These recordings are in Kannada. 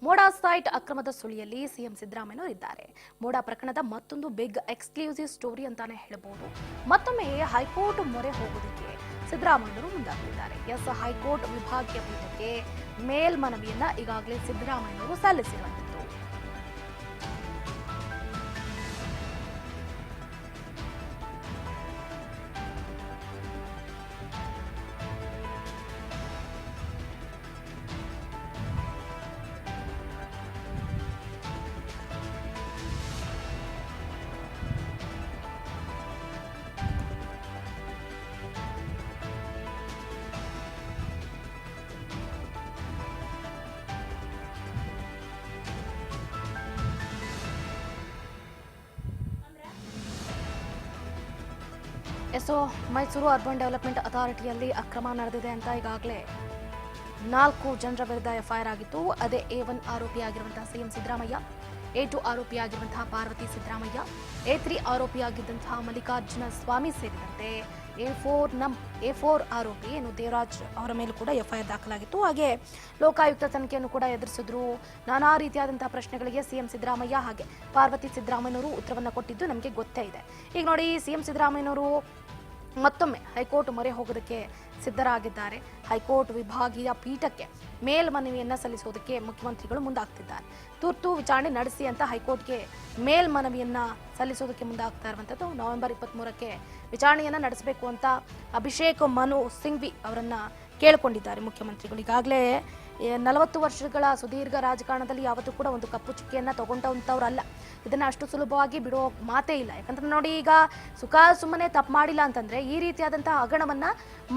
ಮೋಡಾ ಸೈಟ್ ಅಕ್ರಮದ ಸುಳಿಯಲ್ಲಿ ಸಿಎಂ ಸಿದ್ದರಾಮಯ್ಯ ಇದ್ದಾರೆ. ಮೋಡಾ ಪ್ರಕರಣದ ಮತ್ತೊಂದು ಬಿಗ್ ಎಕ್ಸ್ಕ್ಲೂಸಿವ್ ಸ್ಟೋರಿ ಅಂತಾನೆ ಹೇಳಬಹುದು. ಮತ್ತೊಮ್ಮೆ ಹೈಕೋರ್ಟ್ ಮೊರೆ ಹೋಗೋದಕ್ಕೆ ಸಿದ್ದರಾಮಯ್ಯರು ಮುಂದಾಗಿದ್ದಾರೆ. ಎಸ್, ಹೈಕೋರ್ಟ್ ವಿಭಾಗೀಯ ಪೀಠಕ್ಕೆ ಮೇಲ್ಮನವಿಯನ್ನ ಈಗಾಗಲೇ ಸಿದ್ದರಾಮಯ್ಯರು ಸಲ್ಲಿಸಿರುವಂತದ್ದು. ಮೈಸೂರು ಅರ್ಬನ್ ಡೆವಲಪ್ಮೆಂಟ್ ಅಥಾರಿಟಿಯಲ್ಲಿ ಅಕ್ರಮ ನಡೆದಿದೆ ಅಂತ ಈಗಾಗಲೇ 4 ಜನರ ವಿರುದ್ಧ ಎಫ್ಐಆರ್ ಆಗಿತ್ತು. ಅದೇ A1 ಆರೋಪಿಯಾಗಿರುವಂತಹ ಸಿಎಂ ಸಿದ್ದರಾಮಯ್ಯ, A2 ಆರೋಪಿಯಾಗಿರುವಂತಹ ಪಾರ್ವತಿ ಸಿದ್ದರಾಮಯ್ಯ, A3 ಆರೋಪಿಯಾಗಿದ್ದಂತಹ ಮಲ್ಲಿಕಾರ್ಜುನ ಸ್ವಾಮಿ ಸೇರಿದಂತೆ A4 ಆರೋಪಿ ದೇವರಾಜ್ ಅವರ ಮೇಲೂ ಕೂಡ ಎಫ್ಐಆರ್ ದಾಖಲಾಗಿತ್ತು. ಹಾಗೆ ಲೋಕಾಯುಕ್ತ ತನಿಖೆಯನ್ನು ಕೂಡ ಎದುರಿಸಿದ್ರು. ನಾನಾ ರೀತಿಯಾದಂತಹ ಪ್ರಶ್ನೆಗಳಿಗೆ ಸಿಎಂ ಸಿದ್ದರಾಮಯ್ಯ ಹಾಗೆ ಪಾರ್ವತಿ ಸಿದ್ದರಾಮಯ್ಯನವರು ಉತ್ತರವನ್ನು ಕೊಟ್ಟಿದ್ದು ನಮಗೆ ಗೊತ್ತೇ ಇದೆ. ಈಗ ನೋಡಿ, ಸಿಎಂ ಸಿದ್ದರಾಮಯ್ಯನವರು ಮತ್ತೊಮ್ಮೆ ಹೈಕೋರ್ಟ್ ಮೊರೆ ಹೋಗೋದಕ್ಕೆ ಸಿದ್ಧರಾಗಿದ್ದಾರೆ. ಹೈಕೋರ್ಟ್ ವಿಭಾಗೀಯ ಪೀಠಕ್ಕೆ ಮೇಲ್ಮನವಿಯನ್ನ ಸಲ್ಲಿಸೋದಕ್ಕೆ ಮುಖ್ಯಮಂತ್ರಿಗಳು ಮುಂದಾಗ್ತಿದ್ದಾರೆ. ತುರ್ತು ವಿಚಾರಣೆ ನಡೆಸಿ ಅಂತ ಹೈಕೋರ್ಟ್ಗೆ ಮೇಲ್ಮನವಿಯನ್ನ ಸಲ್ಲಿಸೋದಕ್ಕೆ ಮುಂದಾಗ್ತಾ ಇರುವಂತದ್ದು. ನವೆಂಬರ್ 23ಕ್ಕೆ ವಿಚಾರಣೆಯನ್ನ ನಡೆಸಬೇಕು ಅಂತ ಅಭಿಷೇಕ್ ಮನು ಸಿಂಘ್ವಿ ಅವರನ್ನ ಕೇಳಿಕೊಂಡಿದ್ದಾರೆ ಮುಖ್ಯಮಂತ್ರಿಗಳು. ಈಗಾಗಲೇ 40 ವರ್ಷಗಳ ಸುದೀರ್ಘ ರಾಜಕಾರಣದಲ್ಲಿ ಯಾವತ್ತೂ ಕೂಡ ಒಂದು ಕಪ್ಪು ಚುಕ್ಕಿಯನ್ನ ತಗೊಂಡಂತವ್ರಲ್ಲ. ಇದನ್ನ ಅಷ್ಟು ಸುಲಭವಾಗಿ ಬಿಡೋ ಮಾತೇ ಇಲ್ಲ. ಯಾಕಂದ್ರೆ ನೋಡಿ, ಈಗ ಸುಮ್ಮನೆ ತಪ್ಪು ಮಾಡಿಲ್ಲ ಅಂತಂದ್ರೆ ಈ ರೀತಿಯಾದಂತಹ ಹಗರಣವನ್ನ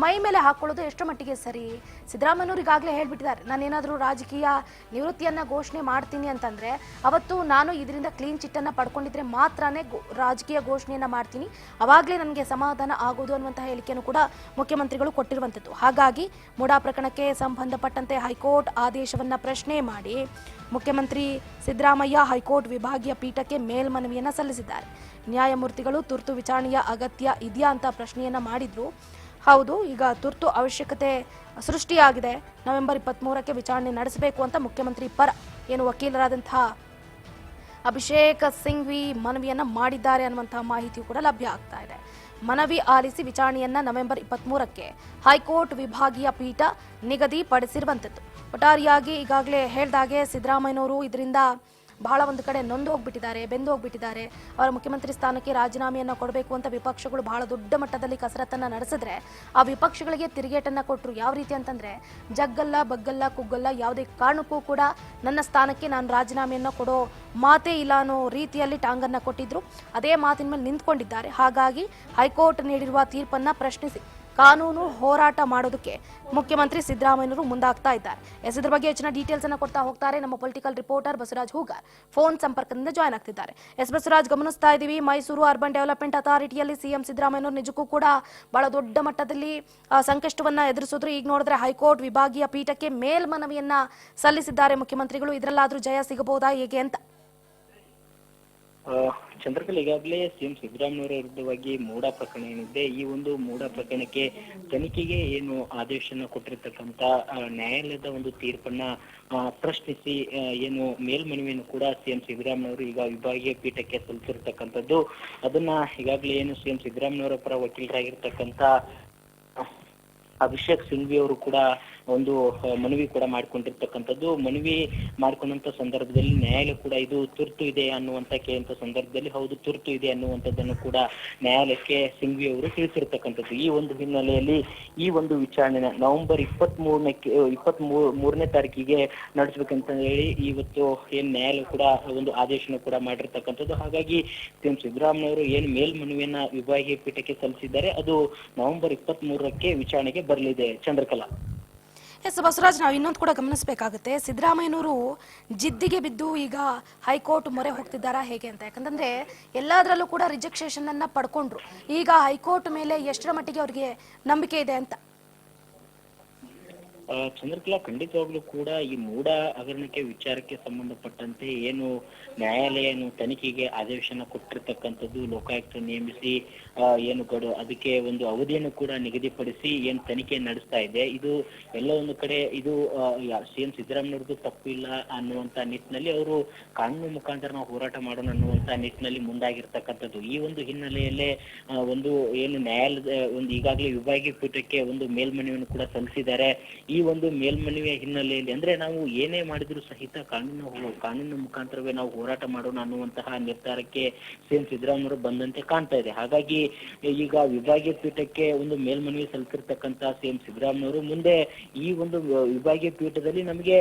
ಮೈ ಮೇಲೆ ಹಾಕೊಳ್ಳೋದು ಎಷ್ಟು ಮಟ್ಟಿಗೆ ಸರಿ? ಸಿದ್ದರಾಮಯ್ಯನವರು ಈಗಾಗಲೇ ಹೇಳ್ಬಿಟ್ಟಿದ್ದಾರೆ, ನಾನೇನಾದ್ರೂ ರಾಜಕೀಯ ನಿವೃತ್ತಿಯನ್ನ ಘೋಷಣೆ ಮಾಡ್ತೀನಿ ಅಂತಂದ್ರೆ ಅವತ್ತು ನಾನು ಇದರಿಂದ ಕ್ಲೀನ್ ಚಿಟ್ ಅನ್ನ ಪಡ್ಕೊಂಡಿದ್ರೆ ಮಾತ್ರನೇ ರಾಜಕೀಯ ಘೋಷಣೆಯನ್ನ ಮಾಡ್ತೀನಿ, ಅವಾಗಲೇ ನನಗೆ ಸಮಾಧಾನ ಆಗೋದು ಅನ್ನುವಂತಹ ಹೇಳಿಕೆಯನ್ನು ಕೂಡ ಮುಖ್ಯಮಂತ್ರಿಗಳು ಕೊಟ್ಟಿರುವಂತದ್ದು. ಹಾಗಾಗಿ ಮುಡಾ ಪ್ರಕರಣಕ್ಕೆ ಸಂಬಂಧಪಟ್ಟಂತೆ ಹೈಕೋರ್ಟ್ ಆದೇಶವನ್ನ ಪ್ರಶ್ನೆ ಮಾಡಿ ಮುಖ್ಯಮಂತ್ರಿ ಸಿದ್ದರಾಮಯ್ಯ ಹೈಕೋರ್ಟ್ ವಿಭಾಗೀಯ ಪೀಠಕ್ಕೆ ಮೇಲ್ಮನವಿಯನ್ನ ಸಲ್ಲಿಸಿದ್ದಾರೆ. ನ್ಯಾಯಮೂರ್ತಿಗಳು ತುರ್ತು ವಿಚಾರಣೆಯ ಅಗತ್ಯ ಇದೆಯಾ ಅಂತ ಪ್ರಶ್ನೆಯನ್ನ ಮಾಡಿದ್ರು. ಹೌದು, ಈಗ ತುರ್ತು ಅವಶ್ಯಕತೆ ಸೃಷ್ಟಿಯಾಗಿದೆ. ನವೆಂಬರ್ 23ಕ್ಕೆ ವಿಚಾರಣೆ ನಡೆಸಬೇಕು ಅಂತ ಮುಖ್ಯಮಂತ್ರಿ ಪರ ವಕೀಲರಾದಂತಹ ಅಭಿಷೇಕ್ ಸಿಂಘ್ವಿ ಮನವಿಯನ್ನ ಮಾಡಿದ್ದಾರೆ ಅನ್ನುವಂತಹ ಮಾಹಿತಿಯು ಕೂಡ ಲಭ್ಯ ಆಗ್ತಾ ಇದೆ. ಮನವಿ ಆಲಿಸಿ ವಿಚಾರಣೆಯನ್ನ ನವೆಂಬರ್ 23ಕ್ಕೆ ಹೈಕೋರ್ಟ್ ವಿಭಾಗೀಯ ಪೀಠ ನಿಗದಿಪಡಿಸಿರುವಂತದ್ದು. ಒಟ್ಟಾರೆಯಾಗಿ ಈಗಾಗಲೇ ಹೇಳಿದಾಗೆ ಸಿದ್ದರಾಮಯ್ಯನವರು ಇದರಿಂದ ಬಹಳ ಒಂದು ಕಡೆ ನೊಂದು ಹೋಗ್ಬಿಟ್ಟಿದ್ದಾರೆ, ಬೆಂದು ಹೋಗ್ಬಿಟ್ಟಿದ್ದಾರೆ. ಅವರ ಮುಖ್ಯಮಂತ್ರಿ ಸ್ಥಾನಕ್ಕೆ ರಾಜೀನಾಮೆಯನ್ನು ಕೊಡಬೇಕು ಅಂತ ವಿಪಕ್ಷಗಳು ಬಹಳ ದೊಡ್ಡ ಮಟ್ಟದಲ್ಲಿ ಕಸರತ್ತನ್ನ ನಡೆಸಿದ್ರೆ ಆ ವಿಪಕ್ಷಗಳಿಗೆ ತಿರುಗೇಟನ್ನ ಕೊಟ್ಟರು. ಯಾವ ರೀತಿ ಅಂತಂದ್ರೆ, ಜಗ್ಗಲ್ಲ ಬಗ್ಗಲ್ಲ ಕುಗ್ಗಲ್ಲ, ಯಾವುದೇ ಕಾರಣಕ್ಕೂ ಕೂಡ ನನ್ನ ಸ್ಥಾನಕ್ಕೆ ನಾನು ರಾಜೀನಾಮೆಯನ್ನು ಕೊಡೋ ಮಾತೇ ಇಲ್ಲ ಅನ್ನೋ ರೀತಿಯಲ್ಲಿ ಟಾಂಗನ್ನ ಕೊಟ್ಟಿದ್ರು. ಅದೇ ಮಾತಿನ ಮೇಲೆ ನಿಂತ್ಕೊಂಡಿದ್ದಾರೆ. ಹಾಗಾಗಿ ಹೈಕೋರ್ಟ್ ನೀಡಿರುವ ತೀರ್ಪನ್ನ ಪ್ರಶ್ನಿಸಿ ಕಾನೂನು ಹೋರಾಟ ಮಾಡೋದಕ್ಕೆ ಮುಖ್ಯಮಂತ್ರಿ ಸಿದ್ದರಾಮಯ್ಯನವರು ಮುಂದಾಗ್ತಾ ಇದ್ದಾರೆ. ಇದ್ರ ಬಗ್ಗೆ ಹೆಚ್ಚಿನ ಡೀಟೇಲ್ಸ್ ಅನ್ನ ಕೊಡ್ತಾ ಹೋಗ್ತಾರೆ ನಮ್ಮ political reporter Basavaraj Hoogar. Phone ಸಂಪರ್ಕದಿಂದ ಜಾಯ್ನ್ ಆಗ್ತಿದ್ದಾರೆ. ಬಸವರಾಜ್, ಗಮನಿಸ್ತಾ ಇದೀವಿ, ಮೈಸೂರು ಅರ್ಬನ್ ಡೆವಲಪ್ಮೆಂಟ್ ಅಥಾರಿಟಿಯಲ್ಲಿ ಸಿಎಂ ಸಿದ್ದರಾಮಯ್ಯನವರು ನಿಜಕ್ಕೂ ಕೂಡ ಬಹಳ ದೊಡ್ಡ ಮಟ್ಟದಲ್ಲಿ ಸಂಕಷ್ಟವನ್ನ ಎದುರಿಸಿದ್ರು. ಈಗ ನೋಡಿದ್ರೆ ಹೈಕೋರ್ಟ್ ವಿಭಾಗೀಯ ಪೀಠಕ್ಕೆ ಮೇಲ್ಮನವಿಯನ್ನ ಸಲ್ಲಿಸಿದ್ದಾರೆ ಮುಖ್ಯಮಂತ್ರಿಗಳು. ಇದರಲ್ಲಾದ್ರೂ ಜಯ ಸಿಗಬಹುದಾ ಹೇಗೆ ಅಂತ? ಚಂದ್ರಕಲ್, ಈಗಾಗಲೇ ಸಿಎಂ ಸಿದ್ದರಾಮಯ್ಯವರ ವಿರುದ್ಧವಾಗಿ ಮೂಡಾ ಪ್ರಕರಣ ಏನಿದೆ, ಈ ಒಂದು ಮೂಡಾ ಪ್ರಕರಣಕ್ಕೆ ತನಿಖೆಗೆ ಏನು ಆದೇಶನ ಕೊಟ್ಟಿರ್ತಕ್ಕಂಥ ನ್ಯಾಯಾಲಯದ ಒಂದು ತೀರ್ಪನ್ನ ಪ್ರಶ್ನಿಸಿ ಏನು ಮೇಲ್ಮನವಿಯನ್ನು ಕೂಡ ಸಿಎಂ ಸಿದ್ದರಾಮಯ್ಯವರು ಈಗ ವಿಭಾಗೀಯ ಪೀಠಕ್ಕೆ ಸಲ್ಲಿಸಿರ್ತಕ್ಕಂಥದ್ದು. ಅದನ್ನ ಈಗಾಗಲೇ ಏನು ಸಿಎಂ ಸಿದ್ದರಾಮಯ್ಯವರ ಪರ ವಕೀಲರಾಗಿರ್ತಕ್ಕಂಥ ಅಭಿಷೇಕ್ ಸಿಂಘ್ವಿ ಅವರು ಕೂಡ ಒಂದು ಮನವಿ ಕೂಡ ಮಾಡ್ಕೊಂಡಿರ್ತಕ್ಕಂಥದ್ದು. ಮನವಿ ಮಾಡ್ಕೊಂಡಂತ ಸಂದರ್ಭದಲ್ಲಿ ನ್ಯಾಯಾಲಯ ಕೂಡ ಇದು ತುರ್ತು ಇದೆ ಅನ್ನುವಂತ ಕೇಳಿದಂತ ಸಂದರ್ಭದಲ್ಲಿ ಹೌದು ತುರ್ತು ಇದೆ ಅನ್ನುವಂಥದ್ದನ್ನು ಕೂಡ ನ್ಯಾಯಾಲಯಕ್ಕೆ ಸಿಂಘ್ವಿ ಅವರು ತಿಳಿಸಿರ್ತಕ್ಕಂಥದ್ದು. ಈ ಒಂದು ಹಿನ್ನೆಲೆಯಲ್ಲಿ ಈ ಒಂದು ವಿಚಾರಣೆನ ನವೆಂಬರ್ 23ನೇ ತಾರೀಕಿಗೆ ನಡೆಸಬೇಕಂತ ಹೇಳಿ ಇವತ್ತು ಏನ್ ನ್ಯಾಯಾಲಯ ಕೂಡ ಒಂದು ಆದೇಶನ ಕೂಡ ಮಾಡಿರ್ತಕ್ಕಂಥದ್ದು. ಹಾಗಾಗಿ ಸಿಎಂ ಸಿದ್ದರಾಮಯ್ಯವರು ಏನು ಮೇಲ್ಮನವಿಯನ್ನ ವಿಭಾಗೀಯ ಪೀಠಕ್ಕೆ ಸಲ್ಲಿಸಿದ್ದಾರೆ, ಅದು ನವೆಂಬರ್ 23ಕ್ಕೆ ವಿಚಾರಣೆಗೆ ಬರಲಿದೆ. ಚಂದ್ರಕಲಾ. ಬಸವರಾಜ್, ನಾವು ಇನ್ನೊಂದು ಕೂಡ ಗಮನಿಸಬೇಕಾಗುತ್ತೆ, ಸಿದ್ದರಾಮಯ್ಯನವರು ಜಿದ್ದಿಗೆ ಬಿದ್ದು ಈಗ ಹೈಕೋರ್ಟ್ ಮೊರೆ ಹೋಗ್ತಿದ್ದಾರಾ ಹೇಗೆ ಅಂತ. ಯಾಕಂತಂದ್ರೆ ಎಲ್ಲದರಲ್ಲೂ ಕೂಡ ರಿಜೆಕ್ಷನ್ ಅನ್ನ ಪಡ್ಕೊಂಡ್ರು. ಈಗ ಹೈಕೋರ್ಟ್ ಮೇಲೆ ಎಷ್ಟರ ಮಟ್ಟಿಗೆ ಅವ್ರಿಗೆ ನಂಬಿಕೆ ಇದೆ ಅಂತ? ಚಂದ್ರಕಲಾ, ಖಂಡಿತವಾಗ್ಲೂ ಕೂಡ ಈ ಮೂಢ ಹಗರಣಕ್ಕೆ ವಿಚಾರಕ್ಕೆ ಸಂಬಂಧಪಟ್ಟಂತೆ ಏನು ನ್ಯಾಯಾಲಯ ತನಿಖೆಗೆ ಆದೇಶನ ಕೊಟ್ಟಿರ್ತಕ್ಕಂಥದ್ದು, ಲೋಕಾಯುಕ್ತ ನೇಮಿಸಿ ಏನು ಅದಕ್ಕೆ ಒಂದು ಅವಧಿಯನ್ನು ಕೂಡ ನಿಗದಿಪಡಿಸಿ ಏನು ತನಿಖೆ ನಡೆಸ್ತಾ ಇದೆ. ಇದು ಎಲ್ಲ ಒಂದು ಕಡೆ ಇದು ಸಿಎಂ ಸಿದ್ದರಾಮಯ್ಯವ್ರದ್ದು ತಪ್ಪಿಲ್ಲ ಅನ್ನುವಂತ ನಿಟ್ಟಿನಲ್ಲಿ ಅವರು ಕಾನೂನು ಮುಖಾಂತರ ನಾವು ಹೋರಾಟ ಮಾಡೋಣ ಅನ್ನುವಂತ ನಿಟ್ಟಿನಲ್ಲಿ ಮುಂದಾಗಿರ್ತಕ್ಕಂಥದ್ದು. ಈ ಒಂದು ಹಿನ್ನೆಲೆಯಲ್ಲೇ ಒಂದು ಏನು ನ್ಯಾಯಾಲಯದ ಒಂದು ಈಗಾಗಲೇ ವಿಭಾಗೀಯ ಪೀಠಕ್ಕೆ ಒಂದು ಮೇಲ್ಮನವಿಯನ್ನು ಕೂಡ ಸಲ್ಲಿಸಿದ್ದಾರೆ. ಈ ಒಂದು ಮೇಲ್ಮನವಿಯ ಹಿನ್ನೆಲೆಯಲ್ಲಿ ಅಂದ್ರೆ ನಾವು ಏನೇ ಮಾಡಿದ್ರು ಸಹಿತ ಕಾನೂನು ಮುಖಾಂತರವೇ ನಾವು ಹೋರಾಟ ಮಾಡೋಣ ಅನ್ನುವಂತಹ ನಿರ್ಧಾರಕ್ಕೆ ಸಿಎಂ ಸಿದ್ದರಾಮಯ್ಯವರು ಬಂದಂತೆ ಕಾಣ್ತಾ ಇದೆ. ಹಾಗಾಗಿ ಈಗ ವಿಭಾಗೀಯ ಪೀಠಕ್ಕೆ ಒಂದು ಮೇಲ್ಮನವಿ ಸಲ್ಲಿಸಿರ್ತಕ್ಕಂತ ಸಿಎಂ ಸಿದ್ದರಾಮಯ್ಯವರು ಮುಂದೆ ಈ ಒಂದು ವಿಭಾಗೀಯ ಪೀಠದಲ್ಲಿ ನಮಗೆ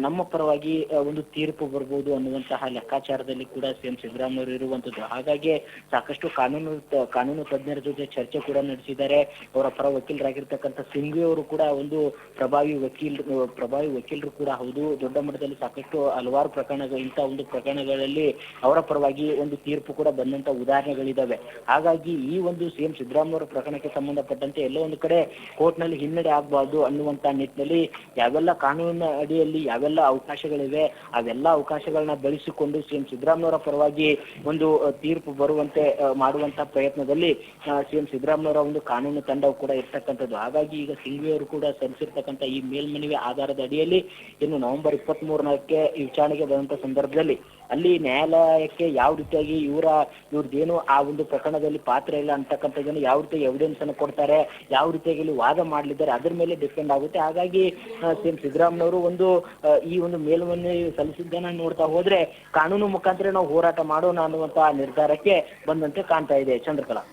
ನಮ್ಮ ಪರವಾಗಿ ಒಂದು ತೀರ್ಪು ಬರ್ಬೋದು ಅನ್ನುವಂತಹ ಲೆಕ್ಕಾಚಾರದಲ್ಲಿ ಕೂಡ ಸಿಎಂ ಸಿದ್ದರಾಮಯ್ಯವರು ಇರುವಂತದ್ದು. ಹಾಗಾಗಿ ಸಾಕಷ್ಟು ಕಾನೂನು ತಜ್ಞರ ಜೊತೆ ಚರ್ಚೆ ಕೂಡ ನಡೆಸಿದ್ದಾರೆ. ಅವರ ಪರ ವಕೀಲರಾಗಿರ್ತಕ್ಕಂಥ ಸಿಂಘ್ವಿ ಅವರು ಕೂಡ ಒಂದು ಪ್ರಭಾವಿ ವಕೀಲರು ಕೂಡ ಹೌದು. ದೊಡ್ಡ ಮಟ್ಟದಲ್ಲಿ ಸಾಕಷ್ಟು ಹಲವಾರು ಇಂಥ ಒಂದು ಪ್ರಕರಣಗಳಲ್ಲಿ ಅವರ ಪರವಾಗಿ ಒಂದು ತೀರ್ಪು ಕೂಡ ಬಂದಂತ ಉದಾಹರಣೆಗಳಿದಾವೆ. ಹಾಗಾಗಿ ಈ ಒಂದು ಸಿಎಂ ಸಿದ್ದರಾಮಯ್ಯ ಪ್ರಕರಣಕ್ಕೆ ಸಂಬಂಧಪಟ್ಟಂತೆ ಎಲ್ಲೋ ಒಂದು ಕಡೆ ಕೋರ್ಟ್ ನಲ್ಲಿ ಹಿನ್ನಡೆ ಆಗಬಾರ್ದು ಅನ್ನುವಂತ ನಿಟ್ಟಿನಲ್ಲಿ ಯಾವೆಲ್ಲ ಕಾನೂನಿನ ಅಡಿಯಲ್ಲಿ ಯಾವೆಲ್ಲ ಅವಕಾಶಗಳಿವೆ ಅವೆಲ್ಲ ಅವಕಾಶಗಳನ್ನ ಬಳಸಿಕೊಂಡು ಸಿಎಂ ಸಿದ್ದರಾಮಯ್ಯ ಪರವಾಗಿ ಒಂದು ತೀರ್ಪು ಬರುವಂತೆ ಮಾಡುವಂತ ಪ್ರಯತ್ನದಲ್ಲಿ ಸಿಎಂ ಸಿದ್ದರಾಮಯ್ಯ ಒಂದು ಕಾನೂನು ತಂಡವು ಕೂಡ ಇರ್ತಕ್ಕಂಥದ್ದು. ಹಾಗಾಗಿ ಈಗ ಸಿಂಘ್ವಿ ಅವರು ಕೂಡ ಸಲ್ಲಿಸಿರ್ತಕ್ಕಂಥ ಈ ಮೇಲ್ಮನವಿ ಆಧಾರದ ಅಡಿಯಲ್ಲಿ ಇನ್ನು ನವೆಂಬರ್ 23ಕ್ಕೆ ವಿಚಾರಣೆಗೆ ಬಂದಂತ ಸಂದರ್ಭದಲ್ಲಿ ಅಲ್ಲಿ ನ್ಯಾಯಾಲಯಕ್ಕೆ ಯಾವ ರೀತಿಯಾಗಿ ಇವ್ರದ್ದೇನು ಆ ಒಂದು ಪ್ರಕರಣದಲ್ಲಿ ಪಾತ್ರ ಇಲ್ಲ ಅಂತಕ್ಕಂಥದ್ದನ್ನು ಯಾವ ರೀತಿ ಎವಿಡೆನ್ಸ್ ಅನ್ನು ಕೊಡ್ತಾರೆ, ಯಾವ ರೀತಿಯಾಗಿ ಇಲ್ಲಿ ವಾದ ಮಾಡಲಿದ್ದಾರೆ, ಅದ್ರ ಮೇಲೆ ಡಿಪೆಂಡ್ ಆಗುತ್ತೆ. ಹಾಗಾಗಿ ಸಿಎಂ ಸಿದ್ದರಾಮಯ್ಯವರು ಈ ಒಂದು ಮೇಲ್ಮನವಿ ಸಲ್ಲಿಸಿದ್ದನ್ನ ನೋಡ್ತಾ ಹೋದ್ರೆ ಕಾನೂನು ಮುಖಾಂತರ ನಾವು ಹೋರಾಟ ಮಾಡೋಣ ಅನ್ನುವಂತಹ ನಿರ್ಧಾರಕ್ಕೆ ಬಂದಂತೆ ಕಾಣ್ತಾ ಇದೆ. ಚಂದ್ರಕಲಾ.